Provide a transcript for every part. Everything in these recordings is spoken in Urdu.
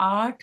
8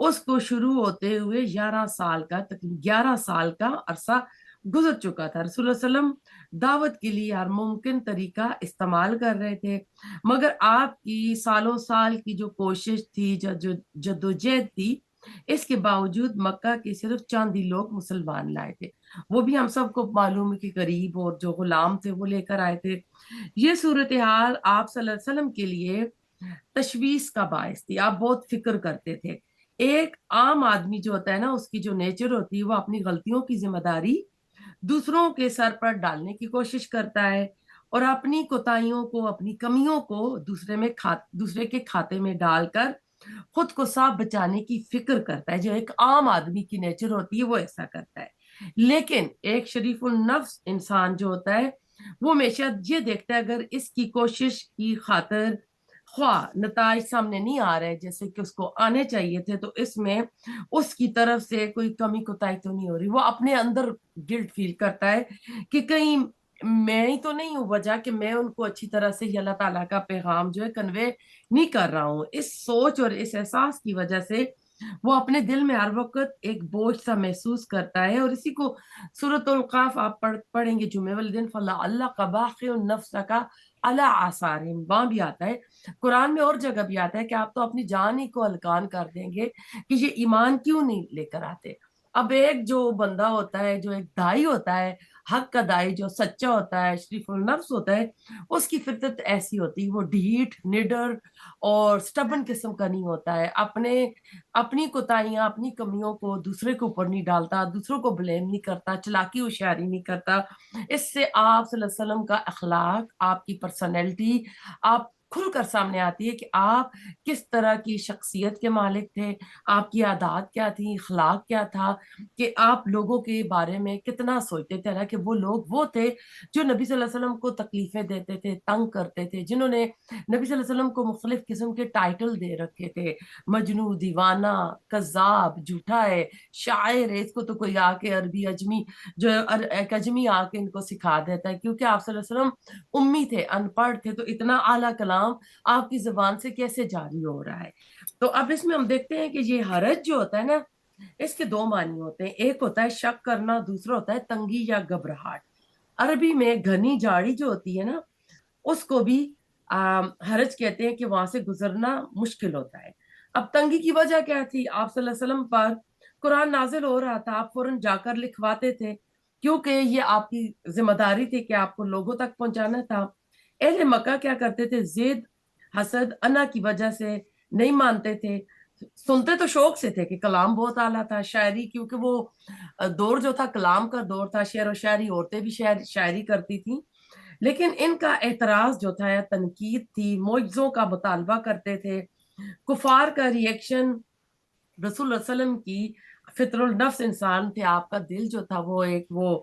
اس کو شروع ہوتے ہوئے 11 سال کا عرصہ گزر چکا تھا۔ رسول اللہ علیہ وسلم دعوت کے لیے ہر ممکن طریقہ استعمال کر رہے تھے، مگر آپ کی سالوں سال کی جو کوشش تھی، جدوجہد تھی، اس کے باوجود مکہ کے صرف چند ہی لوگ مسلمان لائے تھے، وہ بھی ہم سب کو معلوم ہے کہ غریب اور جو غلام تھے وہ لے کر آئے تھے۔ یہ صورتحال آپ صلی اللہ علیہ وسلم کے لیے تشویش کا باعث تھی، آپ بہت فکر کرتے تھے۔ ایک عام آدمی جو ہوتا ہے نا، اس کی جو نیچر ہوتی ہے، وہ اپنی غلطیوں کی ذمہ داری دوسروں کے سر پر ڈالنے کی کوشش کرتا ہے، اور اپنی کوتاہیوں کو، اپنی کمیوں کو دوسرے کے کھاتے میں ڈال کر خود کو صاف بچانے کی فکر کرتا ہے۔ جو ایک عام آدمی کی نیچر ہوتی ہے وہ ایسا کرتا ہے، لیکن ایک شریف النفس انسان جو ہوتا ہے وہ ہمیشہ یہ دیکھتا ہے اگر اس کی کوشش کی خاطر خواہ نتائج سامنے نہیں آ رہے جیسے کہ اس کو آنے چاہیے تھے، تو اس میں اس کی طرف سے کوئی کمی کوتاہی تو نہیں ہو رہی۔ وہ اپنے اندر گلٹ فیل کرتا ہے کہ کہیں میں ہی تو نہیں ہوں وجہ کہ میں ان کو اچھی طرح سے اللہ تعالیٰ کا پیغام جو ہے کنوے نہیں کر رہا ہوں۔ اس سوچ اور اس احساس کی وجہ سے وہ اپنے دل میں ہر وقت ایک بوجھ سا محسوس کرتا ہے، اور اسی کو سورۃ القاف آپ پڑھیں گے جمعے والے دن، فَلَعَلَّكَ بَاخِعٌ نَفْسَكَ عَلَىٰ آثَارِهِمْ، وہاں بھی آتا ہے، قرآن میں اور جگہ بھی آتا ہے کہ آپ تو اپنی جان ہی کو ہلکان کر دیں گے کہ یہ ایمان کیوں نہیں لے کر آتے۔ اب ایک جو بندہ ہوتا ہے، جو ایک دائی ہوتا ہے، حق کا دائی جو سچا ہوتا ہے، شریف النفس ہوتا ہے، اس کی فطرت ایسی ہوتی ہے، وہ ڈھیٹ، نڈر اور سٹبن قسم کا نہیں ہوتا ہے، اپنی کوتاہیاں، اپنی کمیوں کو دوسرے کے اوپر نہیں ڈالتا، دوسروں کو بلیم نہیں کرتا، چلاکی ہوشیاری نہیں کرتا۔ اس سے آپ صلی اللہ علیہ وسلم کا اخلاق، آپ کی پرسنالٹی آپ کھل کر سامنے آتی ہے کہ آپ کس طرح کی شخصیت کے مالک تھے، آپ کی عادات کیا تھی، اخلاق کیا تھا، کہ آپ لوگوں کے بارے میں کتنا سوچتے تھے، کہ وہ لوگ وہ تھے جو نبی صلی اللہ علیہ وسلم کو تکلیفیں دیتے تھے، تنگ کرتے تھے، جنہوں نے نبی صلی اللہ علیہ وسلم کو مختلف قسم کے ٹائٹل دے رکھے تھے، مجنو، دیوانہ، کذاب، جھوٹا ہے، شاعر ہے۔ اس کو تو کوئی آ کے عربی اجمی جو ایک اجمی آ کے ان کو سکھا دیتا ہے، کیونکہ آپ صلی اللہ علیہ وسلم امی تھے، ان پڑھ تھے، تو اتنا اعلیٰ کلام آپ کی زبان سے کیسے جاری ہو رہا ہے؟ تو اب اس میں ہم دیکھتے ہیں کہ یہ حرج جو ہوتا ہے نا، اس کے دو معنی ہوتے ہیں، ایک ہوتا ہے شک کرنا، دوسرا ہوتا ہے تنگی یا گھبراہٹ۔ عربی میں گھنی جاڑی جو ہوتی ہے نا، اس کو بھی حرج کہتے ہیں، کہ وہاں سے گزرنا مشکل ہوتا ہے۔ اب تنگی کی وجہ کیا تھی؟ آپ صلی اللہ علیہ وسلم پر قرآن نازل ہو رہا تھا، آپ فوراً جا کر لکھواتے تھے، کیونکہ یہ آپ کی ذمہ داری تھی کہ آپ کو لوگوں تک پہنچانا تھا۔ اہل مکہ کیا کرتے تھے؟ زید، حسد، انا کی وجہ سے نہیں مانتے تھے، سنتے تو شوق سے تھے کہ کلام بہت اعلیٰ تھا، شاعری، کیونکہ وہ دور جو تھا کلام کا دور تھا، شعر و شاعری، عورتیں بھی شاعری کرتی تھیں، لیکن ان کا اعتراض جو تھا یا تنقید تھی، معجزوں کا مطالبہ کرتے تھے۔ کفار کا ریئیکشن، رسول اللہ علیہ وسلم کی فطر النفس انسان تھے، آپ کا دل جو تھا وہ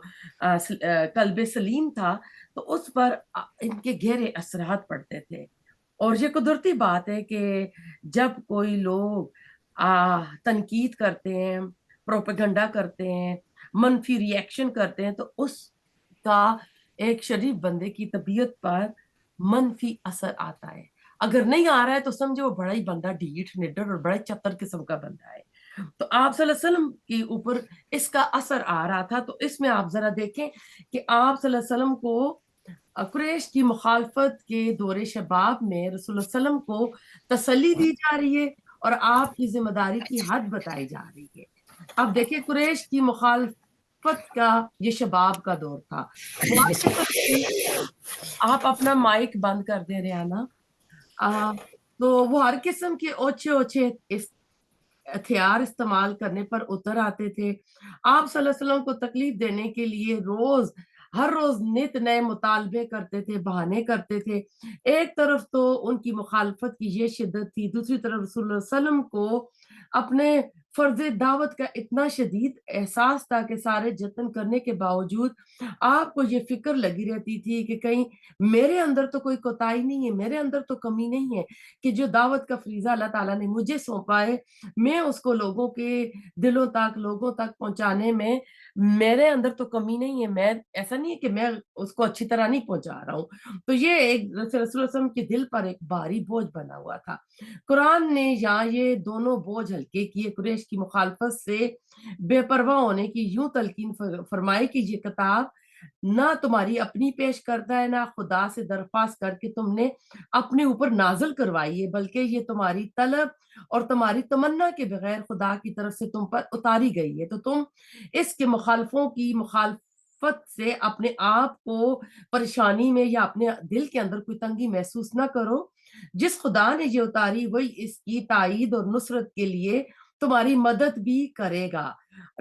قلب سلیم تھا، تو اس پر ان کے گہرے اثرات پڑتے تھے۔ اور یہ قدرتی بات ہے کہ جب کوئی لوگ تنقید کرتے ہیں، پروپیگنڈا کرتے ہیں، منفی ری ایکشن کرتے ہیں، تو اس کا ایک شریف بندے کی طبیعت پر منفی اثر آتا ہے۔ اگر نہیں آ رہا ہے تو سمجھو وہ بڑا ہی بندہ ڈھیٹ، نڈر اور بڑا چتر قسم کا بندہ ہے۔ تو آپ صلی اللہ علیہ وسلم کے اوپر اس کا اثر آ رہا تھا۔ تو اس میں آپ ذرا دیکھیں کہ آپ صلی اللہ علیہ وسلم کو قریش کی مخالفت کے دور شباب میں رسول اللہ علیہ وسلم کو تسلی دی جا رہی ہے، اور آپ کی ذمہ داری کی حد بتائی جا رہی ہے۔ اب دیکھیں، قریش کی مخالفت کا یہ شباب کا دور تھا۔ آپ اپنا مائک بند کر دیں ریانا۔ تو وہ ہر قسم کے اوچھے اوچھے ہتھیار استعمال کرنے پر اتر آتے تھے۔ آپ صلی اللہ علیہ وسلم کو تکلیف دینے کے لیے ہر روز نت نئے مطالبے کرتے تھے، بہانے کرتے تھے۔ ایک طرف تو ان کی مخالفت کی یہ شدت تھی، دوسری طرف رسول اللہ علیہ وسلم کو اپنے فرض دعوت کا اتنا شدید احساس تھا کہ سارے جتن کرنے کے باوجود آپ کو یہ فکر لگی رہتی تھی کہ کہیں میرے اندر تو کوئی کوتاہی نہیں ہے، میرے اندر تو کمی نہیں ہے، کہ جو دعوت کا فریضہ اللہ تعالیٰ نے مجھے سونپا ہے میں اس کو لوگوں کے دلوں تک، لوگوں تک پہنچانے میں میرے اندر تو کمی نہیں ہے، میں ایسا نہیں ہے کہ میں اس کو اچھی طرح نہیں پہنچا رہا ہوں۔ تو یہ ایک رسول اللہ علیہ وسلم کے دل پر ایک بھاری بوجھ بنا ہوا تھا۔ قرآن نے یہاں یہ دونوں بوجھ ہلکے کیے، قریش کی مخالفت سے بے پرواہ ہونے کی یوں تلقین فرمائی کہ یہ کتاب نہ تمہاری اپنی پیش کرتا ہے، نہ خدا سے درخواست کر کے تم نے اپنے اوپر نازل کروائی ہے، بلکہ یہ تمہاری طلب اور تمہاری تمنا کے بغیر خدا کی طرف سے تم پر اتاری گئی ہے۔ تو تم اس کے مخالفوں کی مخالفت سے اپنے آپ کو پریشانی میں یا اپنے دل کے اندر کوئی تنگی محسوس نہ کرو۔ جس خدا نے یہ اتاری وہی اس کی تائید اور نصرت کے لیے تمہاری مدد بھی کرے گا۔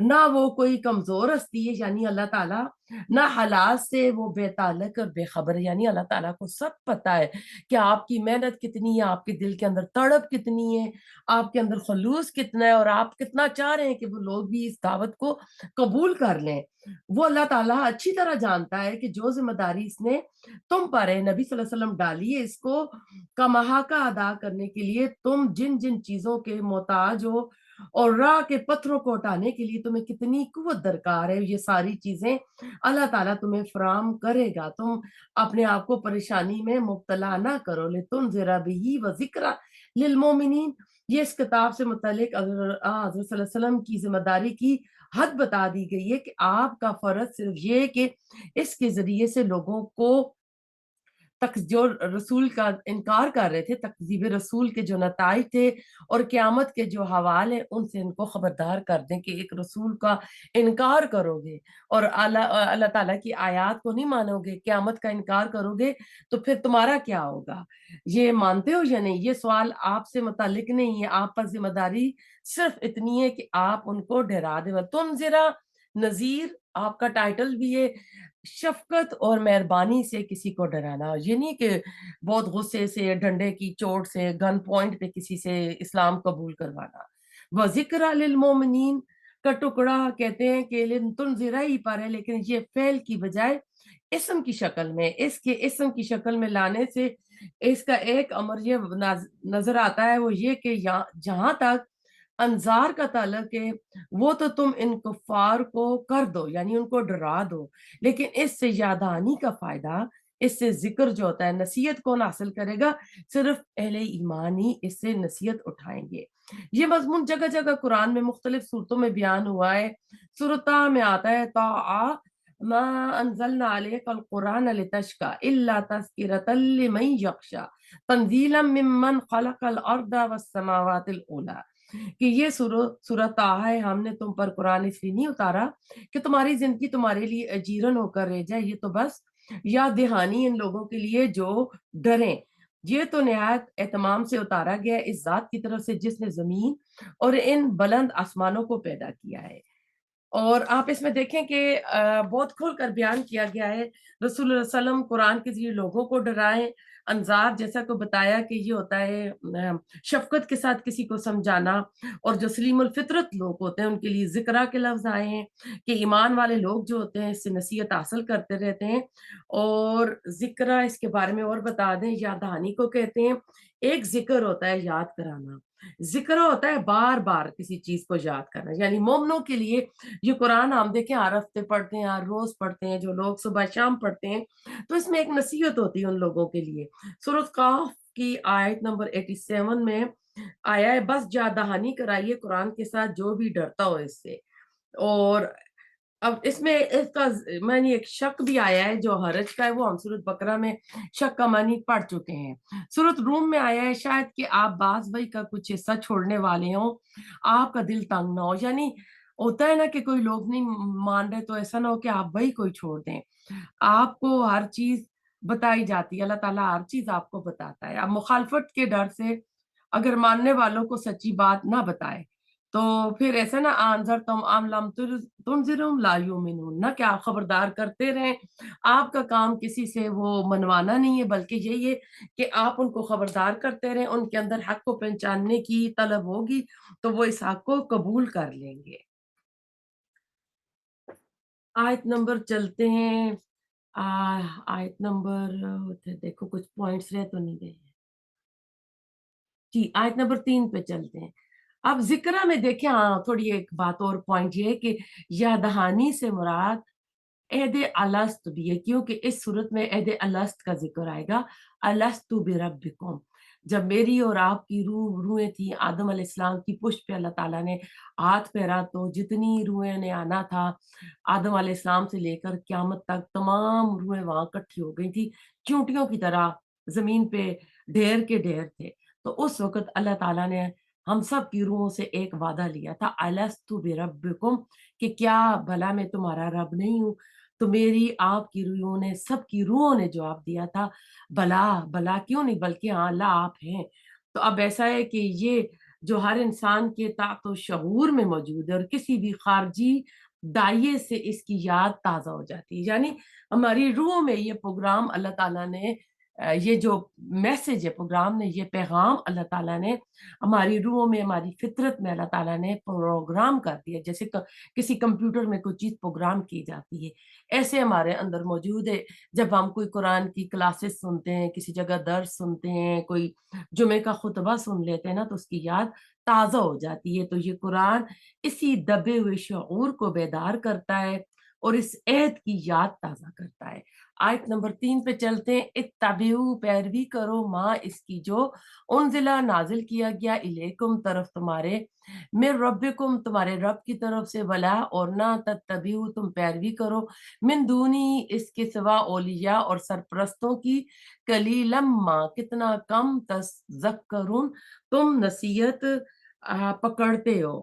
نہ وہ کوئی کمزور ہستی ہے یعنی اللہ تعالیٰ، نہ حالات سے وہ بے تعلق اور بے خبر ہے، یعنی اللہ تعالیٰ کو سب پتا ہے کہ آپ کی محنت کتنی ہے، آپ کے دل کے اندر تڑپ کتنی ہے، آپ کے اندر خلوص کتنا ہے، اور آپ کتنا چاہ رہے ہیں کہ وہ لوگ بھی اس دعوت کو قبول کر لیں۔ وہ اللہ تعالیٰ اچھی طرح جانتا ہے کہ جو ذمہ داری اس نے تم پر ہے، نبی صلی اللہ علیہ وسلم ڈالی ہے، اس کو کا محاقہ ادا کرنے کے لیے تم جن جن چیزوں کے محتاج ہو اور راہ کے پتھروں کو اٹھانے کے لیے تمہیں کتنی قوت درکار ہے، یہ ساری چیزیں اللہ تعالیٰ تمہیں فراہم کرے گا۔ تم اپنے آپ کو پریشانی میں مبتلا نہ کرو۔ لِتُنذِرَ بِهِ وَذِکْرَ لِلْمُؤْمِنِينَ، یہ اس کتاب سے متعلق حضرت صلی اللہ علیہ وسلم کی ذمہ داری کی حد بتا دی گئی ہے کہ آپ کا فرض صرف یہ کہ اس کے ذریعے سے لوگوں کو جو رسول کا انکار کر رہے تھے، تکذیب رسول کے جو نتائج تھے اور قیامت کے جو حوال ہیں ان سے ان کو خبردار کر دیں کہ ایک رسول کا انکار کرو گے اور اللہ تعالیٰ کی آیات کو نہیں مانو گے، قیامت کا انکار کرو گے تو پھر تمہارا کیا ہوگا؟ یہ مانتے ہو یا نہیں؟ یہ سوال آپ سے متعلق نہیں ہے، آپ پر ذمہ داری صرف اتنی ہے کہ آپ ان کو ڈرا دیں۔ تم ذرا نذیر، آپ کا ٹائٹل بھی ہے شفقت اور مہربانی سے کسی کو ڈرانا، یہ نہیں کہ بہت غصے سے، ڈنڈے کی چوٹ سے، گن پوائنٹ پہ کسی سے اسلام قبول کروانا۔ وَذِكْرَ لِلْمُؤْمِنِينَ کا ٹکڑا کہتے ہیں کہ تنذرا ہی پر ہے، لیکن یہ فعل کی بجائے اسم کی شکل میں، اس کے اسم کی شکل میں لانے سے اس کا ایک امر یہ نظر آتا ہے، وہ یہ کہ جہاں تک انذار کا تعلق ہے وہ تو تم ان کفار کو کر دو، یعنی ان کو ڈرا دو، لیکن اس سے یادانی کا فائدہ، اس سے ذکر جو ہوتا ہے، نصیحت کون حاصل کرے گا؟ صرف اہل ایمان ہی اس سے نصیحت اٹھائیں گے۔ یہ مضمون جگہ جگہ قرآن میں مختلف صورتوں میں بیان ہوا ہے۔ سورۃ میں آتا ہے طٰ ما انزلنا علیک القرآن لتشقی الا تذکرۃ لمن یخشی تنزیلا ممن خلق الارض والسماوات العلی، کہ یہ سورۃ ہے، ہم نے تم پر قرآن اس لیے نہیں اتارا کہ تمہاری زندگی تمہارے لیے اجیرن ہو کر رہ جائے، یہ تو بس یاد دہانی ان لوگوں کے لیے جو ڈریں۔ یہ تو نہایت اہتمام سے اتارا گیا اس ذات کی طرف سے جس نے زمین اور ان بلند آسمانوں کو پیدا کیا ہے۔ اور آپ اس میں دیکھیں کہ بہت کھل کر بیان کیا گیا ہے، رسول اللہ صلی اللہ علیہ وسلم قرآن کے ذریعے لوگوں کو ڈرائیں۔ انذار جیسا کو بتایا کہ یہ ہوتا ہے شفقت کے ساتھ کسی کو سمجھانا، اور جو سلیم الفطرت لوگ ہوتے ہیں ان کے لیے ذکرہ کے لفظ آئے ہیں کہ ایمان والے لوگ جو ہوتے ہیں اس سے نصیحت حاصل کرتے رہتے ہیں۔ اور ذکرہ اس کے بارے میں اور بتا دیں، یاد دہانی کو کہتے ہیں۔ ایک ذکر ہوتا ہے یاد کرانا، ذکر ہوتا ہے بار بار کسی چیز کو یاد کرنا، یعنی مومنوں کے لیے یہ قرآن ہم دیکھیں ہر ہفتے پڑھتے ہیں، ہر روز پڑھتے ہیں، جو لوگ صبح شام پڑھتے ہیں، تو اس میں ایک نصیحت ہوتی ہے ان لوگوں کے لیے۔ سورۃ کہف کی آیت نمبر 87 میں آیا ہے، بس یاد دہانی کرائیے قرآن کے ساتھ جو بھی ڈرتا ہو اس سے۔ اور اب اس میں اس کا معنی ایک شک بھی آیا ہے جو حرج کا ہے، وہ ہم سورۃ بقرہ میں شک کا معنی پڑھ چکے ہیں۔ سورۃ روم میں آیا ہے شاید کہ آپ باز بھائی کا کچھ حصہ چھوڑنے والے ہوں، آپ کا دل تنگ نہ ہو، یعنی ہوتا ہے نا کہ کوئی لوگ نہیں مان رہے تو ایسا نہ ہو کہ آپ بھائی کوئی چھوڑ دیں۔ آپ کو ہر چیز بتائی جاتی ہے، اللہ تعالیٰ ہر چیز آپ کو بتاتا ہے۔ آپ مخالفت کے ڈر سے اگر ماننے والوں کو سچی بات نہ بتائے تو پھر ایسا نا آنظر تم عام لم تنظرم لا یؤمنون، نہ کہ آپ خبردار کرتے رہیں، آپ کا کام کسی سے وہ منوانا نہیں ہے، بلکہ یہی ہے کہ آپ ان کو خبردار کرتے رہیں، ان کے اندر حق کو پہچاننے کی طلب ہوگی تو وہ اس حق کو قبول کر لیں گے۔ آیت نمبر چلتے ہیں، آیت نمبر دیکھو کچھ پوائنٹس رہ تو نہیں گئے ہیں جی، آیت نمبر 3 پہ چلتے ہیں۔ اب ذکرہ میں دیکھیں، ہاں تھوڑی ایک بات اور پوائنٹ یہ ہے کہ یا دہانی سے مراد عہد الست بھی ہے، کیونکہ اس صورت میں عہد الست کا ذکر آئے گا، الست بربکم، جب میری اور آپ کی روحیں تھیں آدم علیہ السلام کی پشت پہ، اللہ تعالیٰ نے ہاتھ پھیرا تو جتنی روحیں نے آنا تھا آدم علیہ السلام سے لے کر قیامت تک تمام روحیں وہاں اکٹھی ہو گئی تھی، چونٹیوں کی طرح زمین پہ ڈھیر کے ڈھیر تھے۔ تو اس وقت اللہ تعالیٰ نے ہم سب کی روحوں سے ایک وعدہ لیا تھا، الست بربکم، کہ کیا بھلا میں تمہارا رب نہیں ہوں؟ تو میری آپ کی روحوں نے، سب کی روحوں نے جواب دیا تھا، بلا بلا کیوں نہیں، بلکہ ہاں اللہ آپ ہیں۔ تو اب ایسا ہے کہ یہ جو ہر انسان کے طاقت و شعور میں موجود ہے، اور کسی بھی خارجی دائیں سے اس کی یاد تازہ ہو جاتی ہے، یعنی ہماری روحوں میں یہ پروگرام اللہ تعالیٰ نے، یہ جو میسج ہے پروگرام نے، یہ پیغام اللہ تعالیٰ نے ہماری روحوں میں، ہماری فطرت میں اللہ تعالیٰ نے پروگرام کر دیا، جیسے کسی کمپیوٹر میں کوئی چیز پروگرام کی جاتی ہے، ایسے ہمارے اندر موجود ہے۔ جب ہم کوئی قرآن کی کلاسز سنتے ہیں، کسی جگہ درس سنتے ہیں، کوئی جمعے کا خطبہ سن لیتے ہیں نا، تو اس کی یاد تازہ ہو جاتی ہے۔ تو یہ قرآن اسی دبے ہوئے شعور کو بیدار کرتا ہے اور اس عہد کی یاد تازہ کرتا ہے۔ آیت نمبر 3 پہ چلتے ہیں، اتبعو، پیروی کرو، ماں اس کی جو انزلہ نازل کیا گیا، الیکم، طرف تمہارے، من ربکم، تمہارے رب کی طرف سے، ولا، اور نہ، تتبعو، تم پیروی کرو، من دونی، اس کے سوا، اولیاء اور سرپرستوں کی، قلیلا ما، کتنا کم، تذکرون، تم نصیحت پکڑتے ہو۔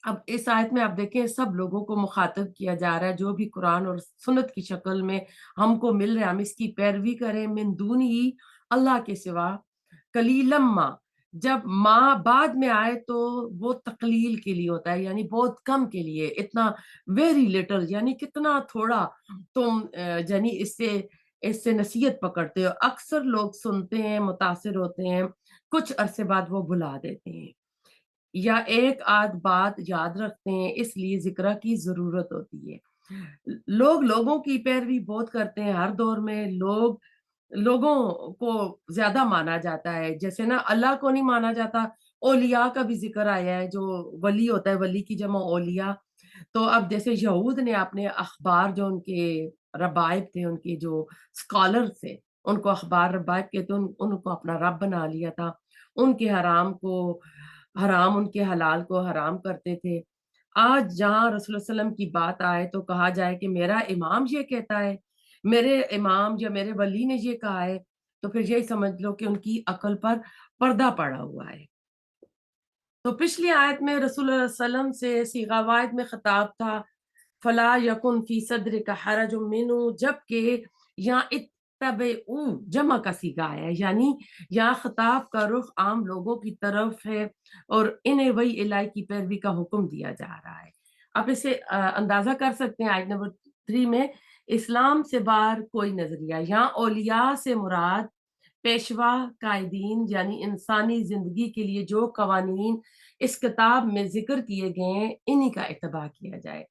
اب اس آیت میں آپ دیکھیں سب لوگوں کو مخاطب کیا جا رہا ہے، جو بھی قرآن اور سنت کی شکل میں ہم کو مل رہے ہیں، ہم اس کی پیروی کریں، من دون ہی، اللہ کے سوا، قلیلم ما، جب ما بعد میں آئے تو وہ تقلیل کے لیے ہوتا ہے، یعنی بہت کم کے لیے، اتنا ویری لٹل، یعنی کتنا تھوڑا تم یعنی اس سے نصیحت پکڑتے ہو۔ اکثر لوگ سنتے ہیں، متاثر ہوتے ہیں، کچھ عرصے بعد وہ بھلا دیتے ہیں، یا ایک آدھ بات یاد رکھتے ہیں، اس لیے ذکرہ کی ضرورت ہوتی ہے۔ لوگ لوگوں کی پیروی بہت کرتے ہیں، ہر دور میں لوگوں کو زیادہ مانا جاتا ہے، جیسے نا اللہ کو نہیں مانا جاتا۔ اولیاء کا بھی ذکر آیا ہے، جو ولی ہوتا ہے، ولی کی جمع اولیاء۔ تو اب جیسے یہود نے اپنے اخبار، جو ان کے ربائب تھے، ان کے جو اسکالر تھے، ان کو اخبار ربائب کہتے، ان کو اپنا رب بنا لیا تھا، ان کے حرام کو حرام، ان کے حلال کو حرام کرتے تھے۔ آج جہاں رسول اللہ علیہ وسلم کی بات آئے تو کہا جائے کہ میرا امام یہ کہتا ہے، میرے امام یا میرے ولی نے یہ کہا ہے، تو پھر یہی سمجھ لو کہ ان کی عقل پر پردہ پڑا ہوا ہے۔ تو پچھلی آیت میں رسول اللہ علیہ وسلم سے صیغہ واحد میں خطاب تھا، فلا یکن فی صدرک حرج منہ، جبکہ یہاں اتبعوا جمع کا صیغہ ہے، یعنی یہاں خطاب کا رخ عام لوگوں کی طرف ہے اور انہیں وہی الہی کی پیروی کا حکم دیا جا رہا ہے۔ آپ اسے اندازہ کر سکتے ہیں آیت نمبر 3 میں، اسلام سے باہر کوئی نظریہ، یہاں اولیاء سے مراد پیشوا قائدین، یعنی انسانی زندگی کے لیے جو قوانین اس کتاب میں ذکر کیے گئے ہیں، انہی کا اتباع کیا جائے۔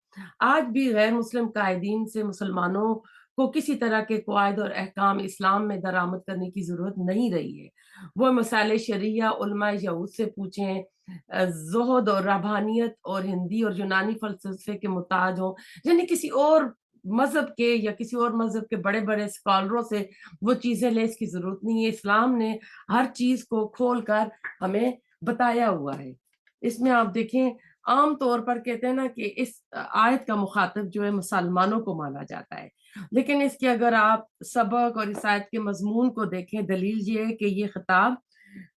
آج بھی غیر مسلم قائدین سے مسلمانوں کو کسی طرح کے قواعد اور احکام اسلام میں درآمد کرنے کی ضرورت نہیں رہی ہے۔ وہ مسائل شرعیہ علماء یہود سے پوچھیں، زہد اور ربحانیت اور ہندی اور یونانی فلسفے کے محتاج ہوں، یعنی کسی اور مذہب کے یا کسی اور مذہب کے بڑے بڑے اسکالروں سے وہ چیزیں لیں، اس کی ضرورت نہیں ہے۔ اسلام نے ہر چیز کو کھول کر ہمیں بتایا ہوا ہے۔ اس میں آپ دیکھیں عام طور پر کہتے ہیں نا کہ اس آیت کا مخاطب جو ہے مسلمانوں کو مانا جاتا ہے، لیکن اس کے اگر آپ سبق اور اس آیت کے مضمون کو دیکھیں، دلیل یہ ہے کہ یہ خطاب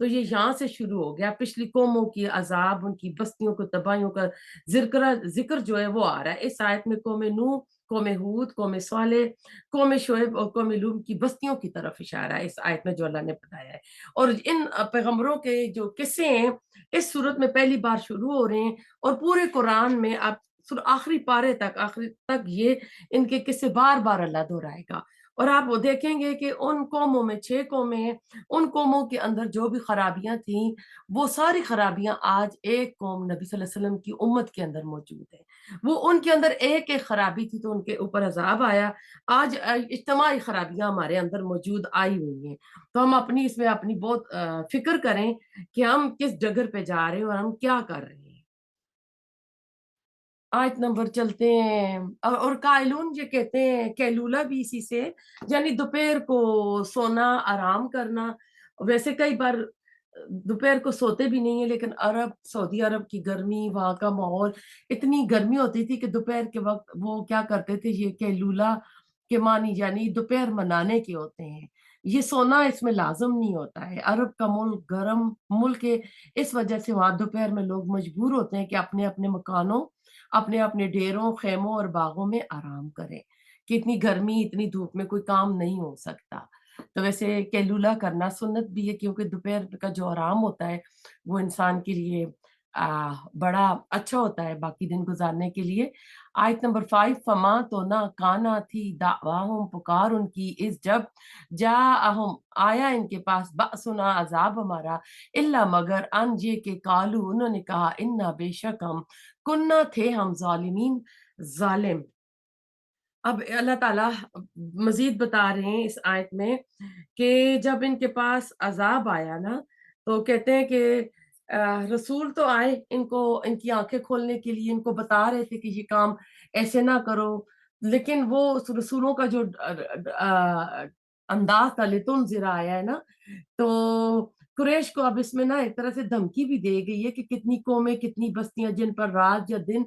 تو یہ یہاں سے شروع ہو گیا، پچھلی قوموں کی عذاب، ان کی بستیوں کو تباہیوں کا ذکر جو ہے وہ آ رہا ہے اس آیت میں۔ قوم نوح، قوم ہود، قوم صالح، قوم شعیب اور قوم لوط کی بستیوں کی طرف اشارہ ہے اس آیت میں جو اللہ نے بتایا ہے۔ اور ان پیغمبروں کے جو قصے ہیں اس صورت میں پہلی بار شروع ہو رہے ہیں، اور پورے قرآن میں اب آخری پارے تک، آخری تک یہ ان کے قصے بار بار اللہ دہرائے گا۔ اور آپ وہ دیکھیں گے کہ ان قوموں میں 6 قومیں ہیں، ان قوموں کے اندر جو بھی خرابیاں تھیں وہ ساری خرابیاں آج ایک قوم نبی صلی اللہ علیہ وسلم کی امت کے اندر موجود ہیں۔ وہ ان کے اندر ایک ایک خرابی تھی تو ان کے اوپر عذاب آیا، آج اجتماعی خرابیاں ہمارے اندر موجود آئی ہوئی ہیں۔ تو ہم اپنی اس میں اپنی بہت فکر کریں کہ ہم کس جگہ پہ جا رہے ہیں اور ہم کیا کر رہے ہیں۔ آیت نمبر چلتے ہیں، اور قائلون یہ کہتے ہیں، کیلولہ بھی اسی سے، یعنی دوپہر کو سونا، آرام کرنا۔ ویسے کئی بار دوپہر کو سوتے بھی نہیں ہیں، لیکن سعودی عرب کی گرمی، وہاں کا ماحول، اتنی گرمی ہوتی تھی کہ دوپہر کے وقت وہ کیا کرتے تھے، یہ کیلولہ کے معنی یعنی دوپہر منانے کے ہوتے ہیں۔ یہ سونا اس میں لازم نہیں ہوتا ہے، عرب کا ملک گرم ملک ہے، اس وجہ سے وہاں دوپہر میں لوگ مجبور ہوتے ہیں کہ اپنے اپنے مکانوں، اپنے اپنے ڈیروں، خیموں اور باغوں میں آرام کریں، کہ اتنی گرمی، اتنی دھوپ میں کوئی کام نہیں ہو سکتا۔ تو ویسے کیلولہ کرنا سنت بھی ہے، کیونکہ دوپہر کا جو آرام ہوتا ہے وہ انسان کے لیے بڑا اچھا ہوتا ہے باقی دن گزارنے کے لیے۔ آیت نمبر 5، فما تو نہ کانا تھی دعواہم، پکار ان کی، اس جب جاءہم آیا ان کے پاس، بأسنا عذاب ہمارا، الا مگر ان یہ کہ قالو انہوں نے کہا، انا بے شک ہم، کننا تھے ہم، ظالمین ظالم۔ اب اللہ تعالیٰ مزید بتا رہے ہیں اس آیت میں کہ جب ان کے پاس عذاب آیا نا تو کہتے ہیں کہ رسول تو آئے ان کو، ان کی آنکھیں کھولنے کے لیے، ان کو بتا رہے تھے کہ یہ کام ایسے نہ کرو، لیکن وہ رسولوں کا جو انداز تھا، لتنذر آیا ہے نا، تو قریش کو اب اس میں نا ایک طرح سے دھمکی بھی دے گئی ہے کہ کتنی قومیں، کتنی بستیاں جن پر رات یا دن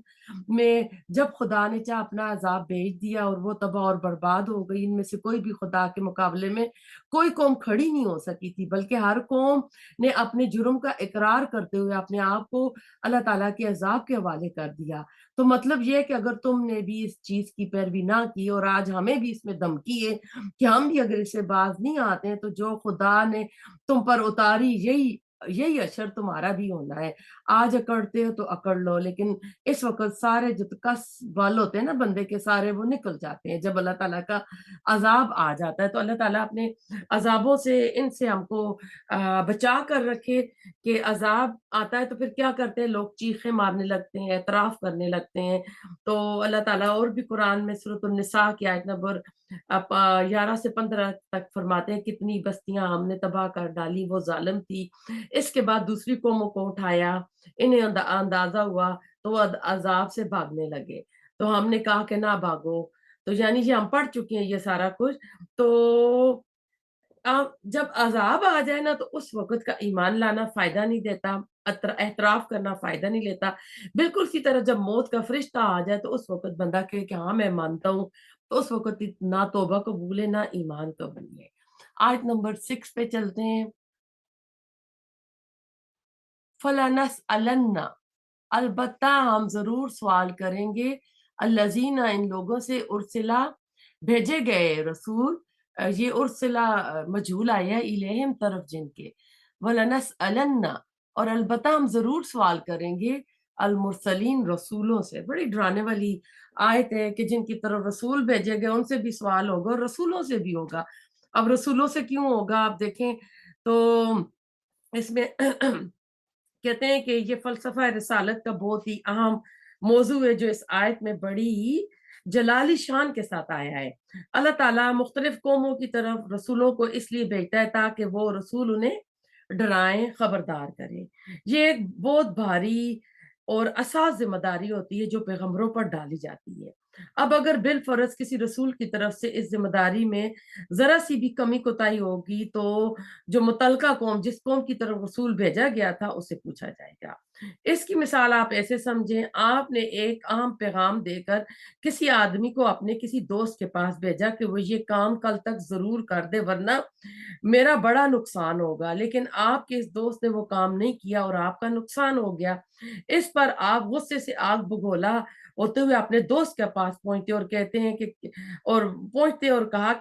میں جب خدا نے چاہ اپنا عذاب بھیج دیا اور وہ تباہ اور برباد ہو گئی، ان میں سے کوئی بھی خدا کے مقابلے میں کوئی قوم کھڑی نہیں ہو سکی تھی، بلکہ ہر قوم نے اپنے جرم کا اقرار کرتے ہوئے اپنے آپ کو اللہ تعالیٰ کے عذاب کے حوالے کر دیا۔ تو مطلب یہ ہے کہ اگر تم نے بھی اس چیز کی پیروی نہ کی، اور آج ہمیں بھی اس میں دھمکی ہے کہ ہم بھی اگر اس سے باز نہیں آتے ہیں تو جو خدا نے تم پر اتاری یہی اشر تمہارا بھی ہونا ہے۔ آج اکڑتے ہو تو اکڑ لو، لیکن اس وقت سارے جو کس بال ہوتے ہیں نا بندے کے، سارے وہ نکل جاتے ہیں جب اللہ تعالیٰ کا عذاب آ جاتا ہے۔ تو اللہ تعالیٰ اپنے عذابوں سے، ان سے ہم کو بچا کر رکھے کہ عذاب آتا ہے تو پھر کیا کرتے ہیں لوگ، چیخیں مارنے لگتے ہیں، اعتراف کرنے لگتے ہیں۔ تو اللہ تعالیٰ اور بھی قرآن میں سورۃ النساء کی آیت نمبر 11 سے 15 تک فرماتے ہیں، کتنی بستیاں ہم نے تباہ کر ڈالی، وہ ظالم تھی، اس کے بعد دوسری قوموں کو اٹھایا، انہیں اندازہ ہوا تو وہ عذاب سے بھاگنے لگے، تو ہم نے کہا کہ نہ بھاگو۔ تو یعنی یہ ہم پڑھ چکے ہیں یہ سارا کچھ۔ تو جب عذاب آ جائے نا تو اس وقت کا ایمان لانا فائدہ نہیں دیتا، اعتراف کرنا فائدہ نہیں لیتا۔ بالکل اسی طرح جب موت کا فرشتہ آ جائے تو اس وقت بندہ کہ ہاں میں مانتا ہوں، تو اس وقت نہ توبہ قبول ہے نہ ایمان قبول ہے۔ آیت نمبر 6 پہ چلتے ہیں، فَلَنَسْأَلَنَّ، البتہ ہم ضرور سوال کریں گے، الذین، ان لوگوں سے، ارسلا، بھیجے گئے رسول، یہ ارسلا مجھول آیا ہے، الیہم، طرف جن کے، وَلَنَسْأَلَنَّ، اور البتہ ہم ضرور سوال کریں گے، المرسلین، رسولوں سے۔ بڑی ڈرانے والی آیت ہے کہ جن کی طرف رسول بھیجے گئے ان سے بھی سوال ہوگا اور رسولوں سے بھی ہوگا۔ اب رسولوں سے کیوں ہوگا آپ دیکھیں تو اس میں کہتے ہیں کہ یہ فلسفہ رسالت کا بہت ہی اہم موضوع ہے جو اس آیت میں بڑی ہی جلالی شان کے ساتھ آیا ہے۔ اللہ تعالیٰ مختلف قوموں کی طرف رسولوں کو اس لیے بھیجتا ہے تاکہ وہ رسول انہیں ڈرائیں، خبردار کریں۔ یہ ایک بہت بھاری اور اساس ذمہ داری ہوتی ہے جو پیغمبروں پر ڈالی جاتی ہے۔ اب اگر بالفرض کسی رسول کی طرف سے اس ذمہ داری میں ذرا سی بھی کمی کوتاہی ہوگی تو جو متعلقہ قوم، جس قوم کی طرف رسول بھیجا گیا تھا، اسے پوچھا جائے گا۔ اس کی مثال آپ ایسے سمجھیں، آپ نے ایک اہم پیغام دے کر کسی آدمی کو اپنے کسی دوست کے پاس بھیجا کہ وہ یہ کام کل تک ضرور کر دے ورنہ میرا بڑا نقصان ہوگا، لیکن آپ کے اس دوست نے وہ کام نہیں کیا اور آپ کا نقصان ہو گیا۔ اس پر آپ غصے سے آگ بگولا ہوتے ہوئے اپنے دوست کے پاس پہنچتے اور کہتے ہیں اور کہا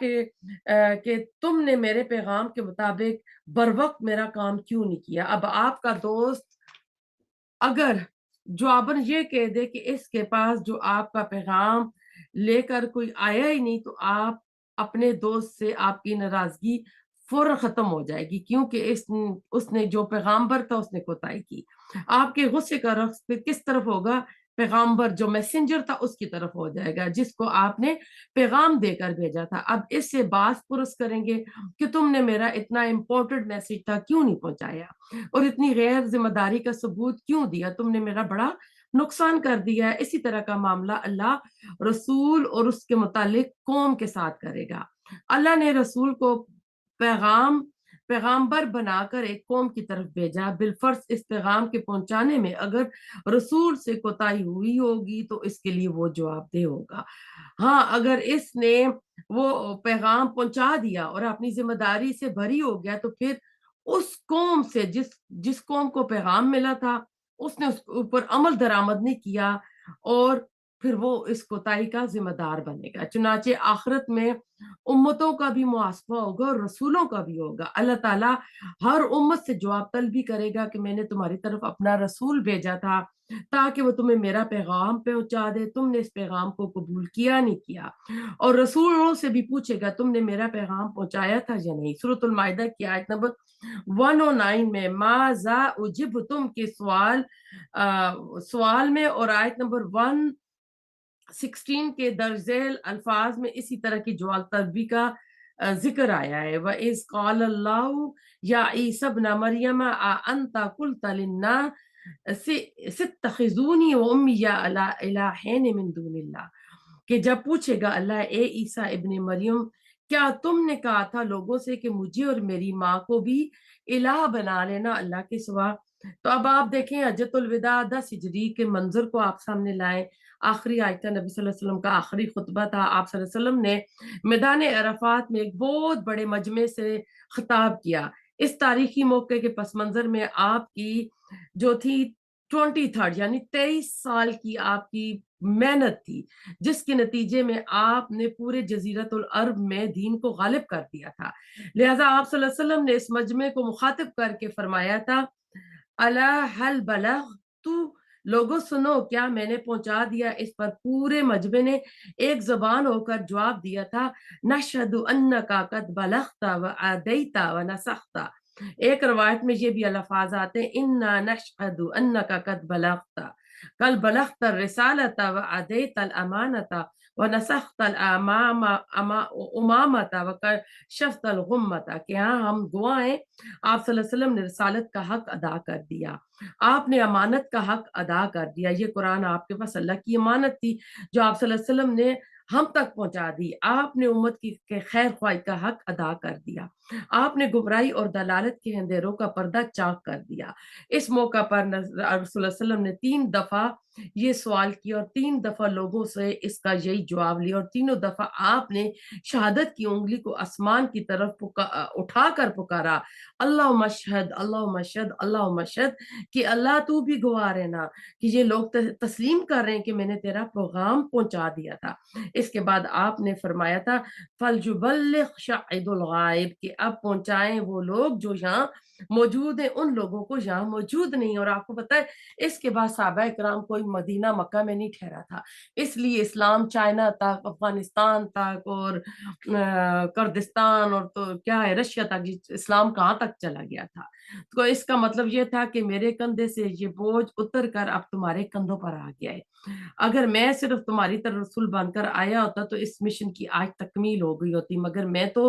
کہ تم نے میرے پیغام کے مطابق بروقت میرا کام کیوں نہیں کیا۔ اب آپ کا دوست اگر جواباً یہ کہہ دے کہ اس کے پاس جو آپ کا پیغام لے کر کوئی آیا ہی نہیں، تو آپ اپنے دوست سے آپ کی ناراضگی فوراً ختم ہو جائے گی، کیونکہ اس نے جو پیغامبر تھا اس نے کوتاہی کی۔ آپ کے غصے کا رخ پھر کس طرف ہوگا؟ پیغامبر جو میسنجر تھا اس کی طرف ہو جائے گا، جس کو آپ نے پیغام دے کر بھیجا تھا۔ اب اس سے باز پرس کریں گے کہ تم نے میرا اتنا امپورٹنٹ میسج تھا کیوں نہیں پہنچایا، اور اتنی غیر ذمہ داری کا ثبوت کیوں دیا، تم نے میرا بڑا نقصان کر دیا ہے۔ اسی طرح کا معاملہ اللہ رسول اور اس کے متعلق قوم کے ساتھ کرے گا۔ اللہ نے رسول کو پیغامبر بنا کر ایک قوم کی طرف بھیجا، بالفرض اس پیغام کے پہنچانے میں اگر رسول سے کوتاہی ہوئی ہوگی تو اس کے لیے وہ جواب دہ ہوگا۔ ہاں، اگر اس نے وہ پیغام پہنچا دیا اور اپنی ذمہ داری سے بری ہو گیا تو پھر اس قوم سے جس قوم کو پیغام ملا تھا اس نے اس اوپر عمل درآمد نہیں کیا، اور پھر وہ اس کوتاہی کا ذمہ دار بنے گا۔ چنانچہ آخرت میں امتوں کا بھی محاسبہ ہوگا اور رسولوں کا بھی ہوگا۔ اللہ تعالیٰ ہر امت سے جواب طلبی کرے گا کہ میں نے تمہاری طرف اپنا رسول بھیجا تھا تاکہ وہ تمہیں میرا پیغام پہنچا دے، تم نے اس پیغام کو قبول کیا نہیں کیا، اور رسولوں سے بھی پوچھے گا تم نے میرا پیغام پہنچایا تھا یا نہیں۔ سورۃ المائدہ کی آیت نمبر 109 میں ماذا اجبتم کے سوال میں، اور آیت نمبر 116 کے درج ذیل الفاظ میں اسی طرح کی جواب طلبی کا ذکر آیا ہے۔ وَإِذْ قَالَ اللَّهُ يَا عِيسَى ابْنَ مَرْيَمَ أَأَنْتَ قُلْتَ لِلنَّاسِ اتَّخِذُونِي وَأُمِّيَ إِلَٰهَيْنِ مِن دُونِ اللَّهِ، کہ جب پوچھے گا اللہ اے عیسیٰ ابن مریم، کیا تم نے کہا تھا لوگوں سے کہ مجھے اور میری ماں کو بھی الہ بنا لینا اللہ کے سوا؟ تو اب آپ دیکھیں حجۃ الوداع 10 ہجری کے منظر کو آپ سامنے لائیں۔ آخری آیت نبی صلی اللہ علیہ وسلم کا آخری خطبہ تھا۔ آپ صلی اللہ علیہ وسلم نے میدان عرفات میں ایک بہت بڑے مجمع سے خطاب کیا۔ اس تاریخی موقع کے پس منظر میں آپ کی جو تھی 23 یعنی 23 سال کی آپ کی محنت تھی، جس کے نتیجے میں آپ نے پورے جزیرت العرب میں دین کو غالب کر دیا تھا۔ لہٰذا آپ صلی اللہ علیہ وسلم نے اس مجمع کو مخاطب کر کے فرمایا تھا الا حل بلغ، تو لوگوں سنو کیا میں نے پہنچا دیا؟ اس پر پورے مجمع نے ایک زبان ہو کر جواب دیا تھا نشہد انک قد بلغت وادیت ونصحت۔ ایک روایت میں یہ بھی الفاظ آتے ہیں انا نشہد انک قد بلغت کل بلغت الرسالۃ وادیت الامانۃ ونصحت الامامۃ وکشفت الغمۃ، کہ ہاں ہم گواہ ہیں آپ صلی اللہ علیہ وسلم نے رسالت کا حق ادا کر دیا، آپ نے امانت کا حق ادا کر دیا۔ یہ قرآن آپ کے پاس اللہ کی امانت تھی جو آپ صلی اللہ علیہ وسلم نے ہم تک پہنچا دی۔ آپ نے امت کی خیر خواہی کا حق ادا کر دیا، آپ نے گمراہی اور دلالت کے اندھیروں کا پردہ چاک کر دیا۔ اس موقع پر رسول اللہ صلی اللہ علیہ وسلم نے 3 دفعہ یہ سوال کیا اور 3 دفعہ لوگوں سے اس کا یہی جواب لیا، اور تینوں دفعہ آپ نے شہادت کی انگلی کو آسمان کی طرف اٹھا کر پکارا اللہم اشہد اللہم اشہد اللہم اشہد، کہ اللہ تو بھی گواہ رہنا کہ یہ لوگ تسلیم کر رہے ہیں کہ میں نے تیرا پیغام پہنچا دیا تھا۔ اس کے بعد آپ نے فرمایا تھا فَلْيُبَلِّغْ شَاهِدُ الْغَائِبِ، کہ اب پہنچائیں وہ لوگ جو یہاں موجود ہیں ان لوگوں کو یہاں موجود نہیں۔ اور آپ کو پتہ ہے اس کے بعد صحابہ کرام کوئی مدینہ مکہ میں نہیں ٹھہرا تھا، اس لیے اسلام چائنا تک، افغانستان تک، اور کردستان، اور تو کیا ہے رشیا تک اسلام کہاں تک چلا گیا تھا۔ تو اس کا مطلب یہ تھا کہ میرے کندھے سے یہ بوجھ اتر کر اب تمہارے کندھوں پر آ گیا ہے۔ اگر میں صرف تمہاری طرح رسول بن کر آیا ہوتا تو اس مشن کی آج تکمیل ہو گئی ہوتی، مگر میں تو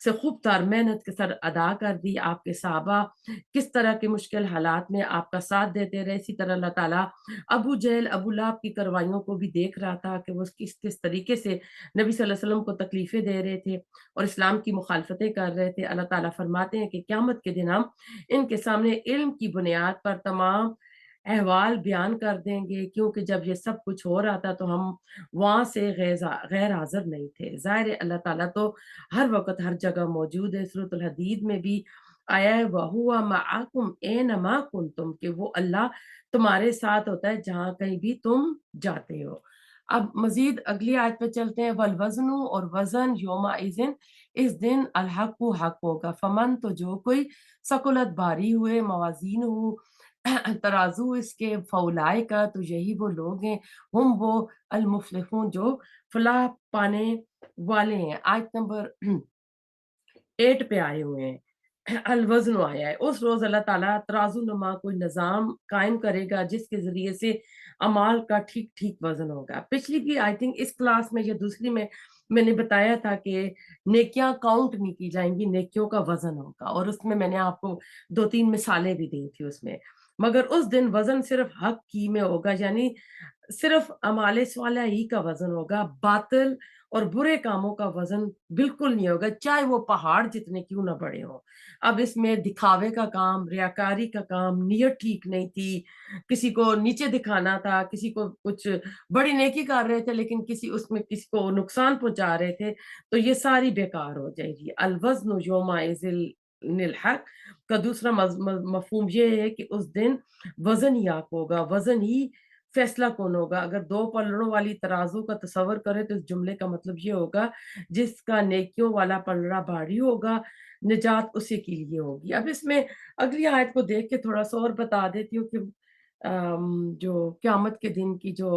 سے خوب تر محنت کے ساتھ ادا کر دی. آپ کے صحابہ کس طرح کے مشکل حالات میں آپ کا ساتھ دیتے رہے. اسی طرح اللہ تعالیٰ ابو جہل ابو لہب کی کروائیوں کو بھی دیکھ رہا تھا کہ وہ کس طریقے سے نبی صلی اللہ علیہ وسلم کو تکلیفیں دے رہے تھے اور اسلام کی مخالفتیں کر رہے تھے. اللہ تعالیٰ فرماتے ہیں کہ قیامت کے دن ہم ان کے سامنے علم کی بنیاد پر تمام احوال بیان کر دیں گے، کیونکہ جب یہ سب کچھ ہو رہا تھا تو ہم وہاں سے غیر حاضر نہیں تھے. ظاہر اللہ تعالیٰ تو ہر وقت ہر جگہ موجود ہے. سورۃ الحدید میں بھی آیا ہے وَهُوَ مَعَكُمْ أَيْنَمَا كُنتُمْ کہ وہ اللہ تمہارے ساتھ ہوتا ہے جہاں کہیں بھی تم جاتے ہو. اب مزید اگلی آیت پہ چلتے ہیں. والوزن اور وزن یومئذ اس دن الحق حق ہوگا. فمن تو جو کوئی ثقلت بھاری ہوئے موازین ہو ترازو اس کے فولائے کا تو یہی وہ لوگ ہیں ہم وہ المفلحون جو فلاح پانے والے ہیں. آیت نمبر 8 پہ آئے ہوئے ہیں. الوزن آیا ہے. اس روز اللہ تعالیٰ ترازو نما کوئی نظام قائم کرے گا جس کے ذریعے سے اعمال کا ٹھیک ٹھیک وزن ہوگا. پچھلی بھی آئی تھنک اس کلاس میں یا دوسری میں نے بتایا تھا کہ نیکیاں کاؤنٹ نہیں کی جائیں گی، نیکیوں کا وزن ہوگا. اور اس میں نے آپ کو 2-3 مثالیں بھی دی تھی اس میں. مگر اس دن وزن صرف حق کی میں ہوگا، یعنی صرف اعمال صالحہ ہی کا وزن ہوگا. باطل اور برے کاموں کا وزن بالکل نہیں ہوگا، چاہے وہ پہاڑ جتنے کیوں نہ بڑے ہوں. اب اس میں دکھاوے کا کام، ریاکاری کا کام، نیت ٹھیک نہیں تھی، کسی کو نیچے دکھانا تھا، کسی کو کچھ بڑی نیکی کر رہے تھے لیکن اس میں کسی کو نقصان پہنچا رہے تھے، تو یہ ساری بیکار ہو جائے گی. الوزن یومئذ الحق کا دوسرا مفہوم یہ ہے کہ اس دن وزن ہی حق ہوگا، وزن ہی فیصلہ کون ہوگا. اگر 2 پلڑوں والی ترازو کا تصور کریں تو اس جملے کا مطلب یہ ہوگا جس کا نیکیوں والا پلڑا بھاری ہوگا نجات اسی کے لیے ہوگی. اب اس میں اگلی آیت کو دیکھ کے تھوڑا سا اور بتا دیتی ہوں کہ جو قیامت کے دن کی جو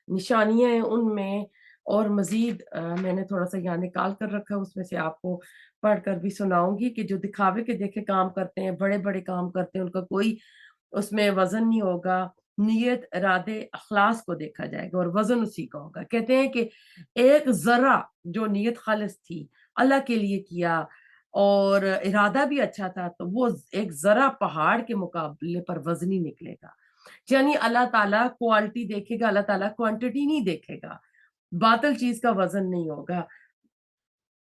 نشانیاں ہیں ان میں اور مزید میں نے تھوڑا سا یہاں نکال کر رکھا، اس میں سے آپ کو پڑھ کر بھی سناؤں گی کہ جو دکھاوے کے دیکھے کام کرتے ہیں، بڑے بڑے کام کرتے ہیں، ان کا کوئی اس میں وزن نہیں ہوگا. نیت، ارادے، اخلاص کو دیکھا جائے گا اور وزن اسی کا ہوگا. کہتے ہیں کہ ایک ذرہ جو نیت خالص تھی اللہ کے لیے کیا اور ارادہ بھی اچھا تھا تو وہ ایک ذرہ پہاڑ کے مقابلے پر وزنی نکلے گا. یعنی اللہ تعالیٰ کوالٹی دیکھے گا، اللہ تعالیٰ کوانٹٹی نہیں دیکھے گا. باطل چیز کا وزن نہیں ہوگا.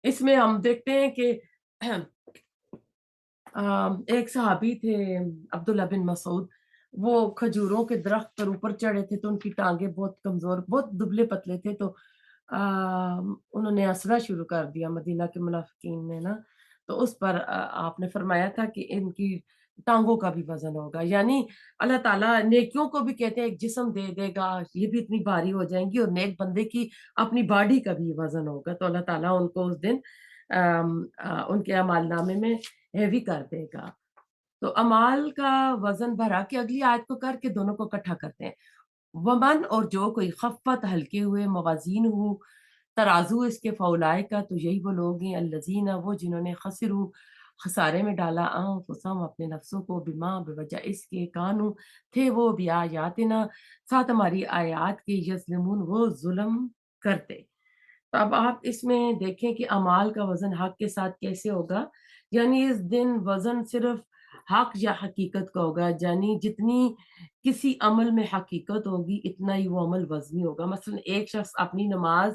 اس میں ہم دیکھتے ہیں کہ ایک صحابی تھے عبداللہ بن مسعود، وہ کھجوروں کے درخت پر اوپر چڑھے تھے تو ان کی ٹانگیں بہت کمزور، بہت دبلے پتلے تھے، تو انہوں نے ہنسنا شروع کر دیا مدینہ کے منافقین نے نا. تو اس پر آپ نے فرمایا تھا کہ ان کی ٹانگوں کا بھی وزن ہوگا. یعنی اللہ تعالیٰ نیکیوں کو بھی کہتے ہیں ایک جسم دے دے گا، یہ بھی اتنی بھاری ہو جائیں گی، اور نیک بندے کی اپنی باڈی کا بھی وزن ہوگا. تو اللہ تعالیٰ ان کو اس دن ان کے اعمال نامے میں ہیوی کر دے گا. تو اعمال کا وزن بھرا کے اگلی آیت کو کر کے دونوں کو اکٹھا کرتے ہیں. ومن اور جو کوئی خفت ہلکے ہوئے موازین ہو ترازو اس کے فولائے کا تو یہی وہ لوگ ہیں الذین وہ جنہوں نے خسرو خسارے میں ڈالا انفسہم اپنے نفسوں کو بما بوجہ اس کے کانو تھے وہ بیااتنا ساتھ ہماری آیات کے یظلمون وہ ظلم کرتے. تو اب آپ اس میں دیکھیں کہ اعمال کا وزن حق کے ساتھ کیسے ہوگا. یعنی اس دن وزن صرف حق یا حقیقت کا ہوگا، یعنی جتنی کسی عمل میں حقیقت ہوگی اتنا ہی وہ عمل وزنی ہوگا. مثلا ایک شخص اپنی نماز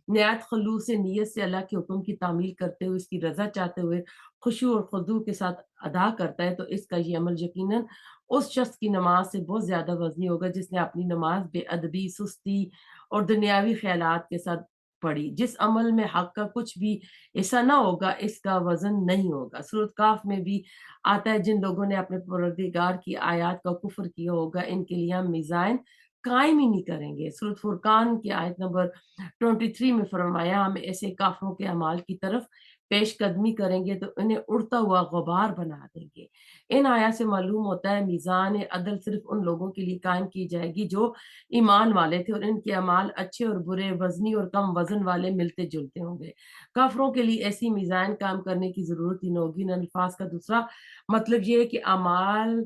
نہایت خلوص سے نیت سے اللہ کے حکم کی تعمیل کرتے ہوئے اس کی رضا چاہتے ہوئے خشوع اور خضوع کے ساتھ ادا کرتا ہے تو اس کا یہ عمل یقیناً اس شخص کی نماز سے بہت زیادہ وزنی ہوگا جس نے اپنی نماز بے ادبی، سستی اور دنیاوی خیالات کے ساتھ پڑھی. جس عمل میں حق کا کچھ بھی ایسا نہ ہوگا اس کا وزن نہیں ہوگا. سورۃ کاف میں بھی آتا ہے جن لوگوں نے اپنے پروردگار کی آیات کا کفر کیا ہوگا ان کے لیے ہم میزان قائم ہی نہیں کریں گے. سورۃ فرقان کی آیت نمبر 23 میں فرمایا ہم ایسے کافروں کے اعمال کی طرف پیش قدمی کریں گے تو انہیں اڑتا ہوا غبار بنا دیں گے. ان آیات سے معلوم ہوتا ہے میزان عدل صرف ان لوگوں کے لیے قائم کی جائے گی جو ایمان والے تھے اور ان کے اعمال اچھے اور برے، وزنی اور کم وزن والے ملتے جلتے ہوں گے. کافروں کے لیے ایسی میزان کام کرنے کی ضرورت ہی نہ ہوگی. ان الفاظ کا دوسرا مطلب یہ ہے کہ اعمال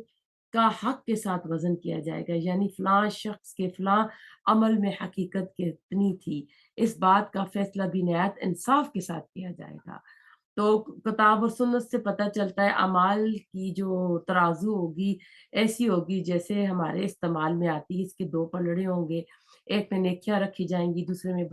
کا حق کے ساتھ وزن کیا جائے گا، یعنی فلاں شخص کے فلاں عمل میں حقیقت کتنی تھی اس بات کا فیصلہ بھی نہایت انصاف کے ساتھ کیا جائے گا. تو کتاب اور سنت سے پتہ چلتا ہے اعمال کی جو ترازو ہوگی ایسی ہوگی جیسے ہمارے استعمال میں آتی ہے، اس کے دو پلڑے ہوں گے، ایک میں نیکیاں رکھی جائیں گی، دوسرے میں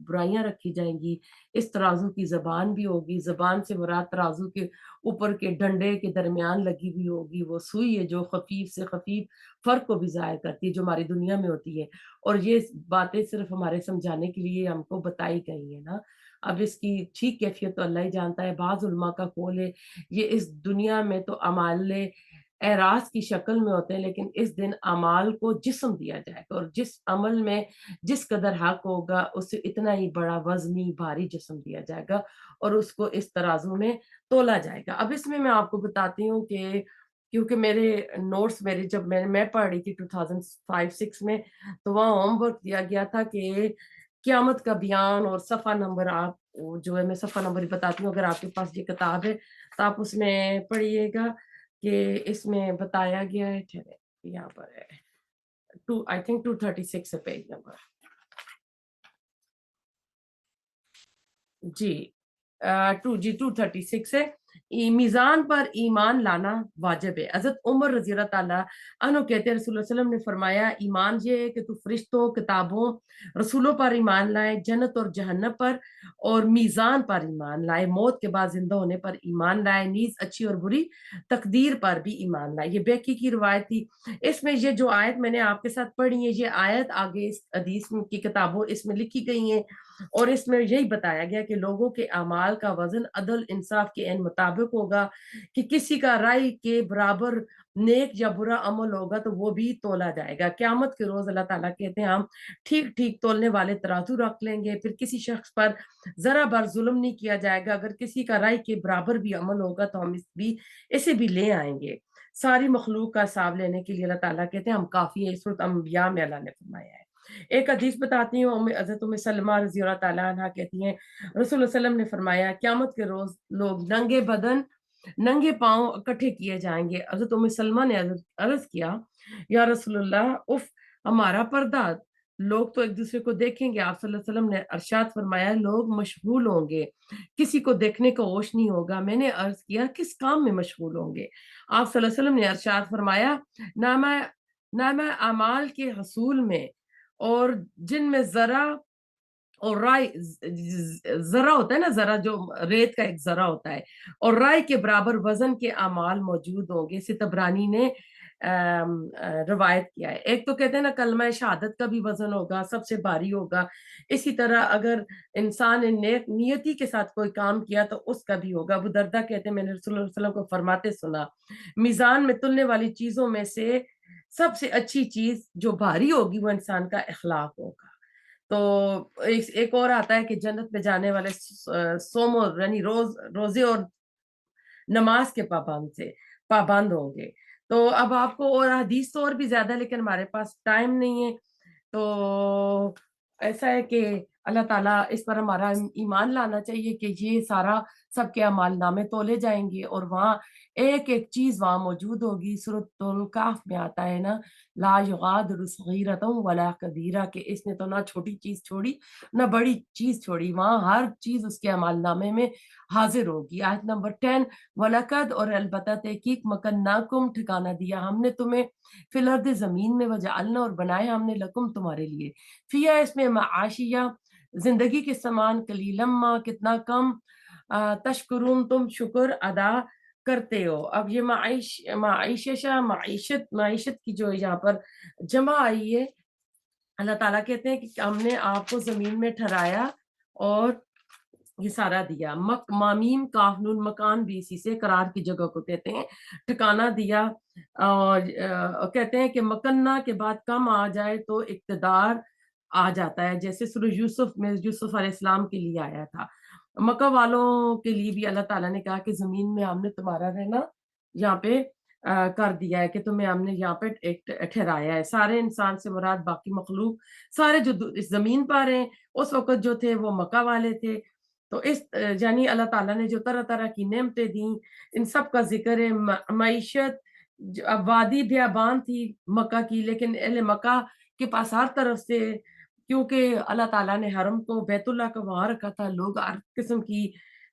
برائیاں رکھی جائیں گی۔ اس ترازو کی زبان بھی ہوگی، زبان سے مراد ترازو کے اوپر کے ڈنڈے کے درمیان لگی ہوئی ہوگی، وہ سوئی ہے جو خفیف سے خفیف فرق کو بھی ظاہر کرتی ہے جو ہماری دنیا میں ہوتی ہے، اور یہ باتیں صرف ہمارے سمجھانے کے لیے ہم کو بتائی گئی ہیں نا۔ اب اس کی ٹھیک کیفیت تو اللہ ہی جانتا ہے۔ بعض علماء کا قول ہے یہ اس دنیا میں تو اعمال اعراض کی شکل میں ہوتے ہیں، لیکن اس دن اعمال کو جسم دیا جائے گا، اور جس عمل میں جس قدر حق ہوگا اسے اتنا ہی بڑا وزنی بھاری جسم دیا جائے گا، اور اس کو اس ترازو میں تولا جائے گا۔ اب اس میں آپ کو بتاتی ہوں کہ کیونکہ میرے نوٹس جب میں پڑھ رہی تھی 2005-06 میں، تو وہاں ہوم ورک دیا گیا تھا کہ قیامت کا بیان، اور صفحہ نمبر آپ جو ہے میں صفحہ نمبر بتاتی ہوں، اگر آپ کے پاس یہ کتاب ہے تو آپ اس میں پڑھیے گا کہ اس میں بتایا گیا ہے، یہاں پر ہے آئی تھنک 236 ہے پیج نمبر، جی 236 ہے۔ میزان پر ایمان لانا واجب ہے۔ حضرت عمر رضی اللہ تعالیٰ عنہ کہتے ہیں رسول اللہ علیہ وسلم نے فرمایا ایمان یہ ہے کہ تو فرشتوں، کتابوں، رسولوں پر ایمان لائے، جنت اور جہنم پر اور میزان پر ایمان لائے، موت کے بعد زندہ ہونے پر ایمان لائے، نیز اچھی اور بری تقدیر پر بھی ایمان لائے۔ یہ بیکی کی روایت تھی۔ اس میں یہ جو آیت میں نے آپ کے ساتھ پڑھی ہے، یہ آیت آگے اس حدیث کی کتابوں اس میں لکھی گئی ہیں، اور اس میں یہی بتایا گیا کہ لوگوں کے اعمال کا وزن عدل انصاف کے عین مطابق ہوگا، کہ کسی کا رائے کے برابر نیک یا برا عمل ہوگا تو وہ بھی تولا جائے گا۔ قیامت کے روز اللہ تعالیٰ کہتے ہیں ہم ٹھیک ٹھیک تولنے والے ترازو رکھ لیں گے، پھر کسی شخص پر ذرا بر ظلم نہیں کیا جائے گا، اگر کسی کا رائے کے برابر بھی عمل ہوگا تو ہم اسے بھی لے آئیں گے۔ ساری مخلوق کا حساب لینے کے لیے اللہ تعالیٰ کہتے ہیں ہم کافی ہیں۔ اس وقت انبیاء میں اللہ نے فرمایا ہے۔ ایک حدیث بتاتی ہوں، حضرت ام سلمہ رضی اللہ تعالیٰ عنہ کہتی ہیں رسول اللہ صلی اللہ علیہ وسلم نے فرمایا قیامت کے روز لوگ ننگے بدن، ننگے پاؤں اکٹھے کیے جائیں گے۔ حضرت ام سلمہ نے عرض کیا یا رسول اللہ، اف ہمارا پردہ، لوگ تو ایک دوسرے کو دیکھیں گے۔ آپ صلی اللہ علیہ وسلم نے ارشاد فرمایا لوگ مشغول ہوں گے، کسی کو دیکھنے کا ہوش نہیں ہوگا۔ میں نے عرض کیا کس کام میں مشغول ہوں گے؟ آپ صلی اللہ علیہ وسلم نے ارشاد فرمایا نامہ اعمال کے حصول میں، اور جن میں ذرا اور رائے، ذرا ہوتا ہے نا، ذرا جو ریت کا ایک ذرا ہوتا ہے، اور رائے کے برابر وزن کے اعمال موجود ہوں گے۔ اسے طبرانی نے روایت کیا ہے۔ ایک تو کہتے ہیں نا کلمہ شہادت کا بھی وزن ہوگا، سب سے بھاری ہوگا، اسی طرح اگر انسان نے نیتی کے ساتھ کوئی کام کیا تو اس کا بھی ہوگا۔ ابو دردہ کہتے ہیں میں نے رسول اللہ صلی اللہ علیہ وسلم کو فرماتے سنا میزان میں تلنے والی چیزوں میں سے سب سے اچھی چیز جو بھاری ہوگی وہ انسان کا اخلاق ہوگا۔ تو ایک اور آتا ہے کہ جنت میں جانے والے سوم یعنی روزے اور نماز کے پابند ہوں گے۔ تو اب آپ کو اور حدیث تو اور بھی زیادہ، لیکن ہمارے پاس ٹائم نہیں ہے، تو ایسا ہے کہ اللہ تعالیٰ اس پر ہمارا ایمان لانا چاہیے کہ یہ سارا سب کے اعمال نامے تولے جائیں گے، اور وہاں ایک ایک چیز وہاں موجود ہوگی۔ سورۃ الکہف میں آتا ہے نا لا یغادر صغیرۃ ولا کبیرہ، کہ اس نے تو نہ چھوٹی چیز چھوڑی نہ بڑی چیز چھوڑی، وہاں ہر چیز اس کے اعمال نامے میں حاضر ہوگی۔ آیت نمبر 10 وَلَقَدْ اور البتہ تحقیق مکناکم ٹھکانہ دیا ہم نے تمہیں فی الارض زمین میں، وجعلنا اور بنایا ہم نے لکم تمہارے لیے، فیہا اس میں معاشیہ زندگی کے سامان، قلیلما کتنا کم، تشکرون تم شکر ادا کرتے ہو۔ اب یہ معیشت کی جو یہاں پر جمع آئی ہے، اللہ تعالیٰ کہتے ہیں کہ ہم نے آپ کو زمین میں ٹھہرایا اور یہ سارا دیا۔ مامیم کاف نون مکان بھی اسی سے قرار کی جگہ کو کہتے ہیں، ٹھکانہ دیا، اور کہتے ہیں کہ مکنہ کے بعد کم آ جائے تو اقتدار آ جاتا ہے، جیسے سورہ یوسف میں یوسف علیہ السلام کے لیے آیا تھا۔ مکہ والوں کے لیے بھی اللہ تعالیٰ نے کہا کہ زمین میں ہم نے تمہارا رہنا یہاں پہ کر دیا ہے، کہ تمہیں ہم نے یہاں پہ ٹھہرایا ہے۔ سارے انسان سے مراد باقی مخلوق سارے جو اس زمین پر ہیں اس وقت جو تھے وہ مکہ والے تھے۔ تو اس یعنی اللہ تعالیٰ نے جو طرح طرح کی نعمتیں دیں ان سب کا ذکر ہے۔ معیشت، اب وادی بیابان تھی مکہ کی، لیکن اہل مکہ کے پاس ہر طرف سے، کیونکہ اللہ تعالیٰ نے حرم کو بیت اللہ کا وہاں رکھا تھا، لوگ ہر قسم کی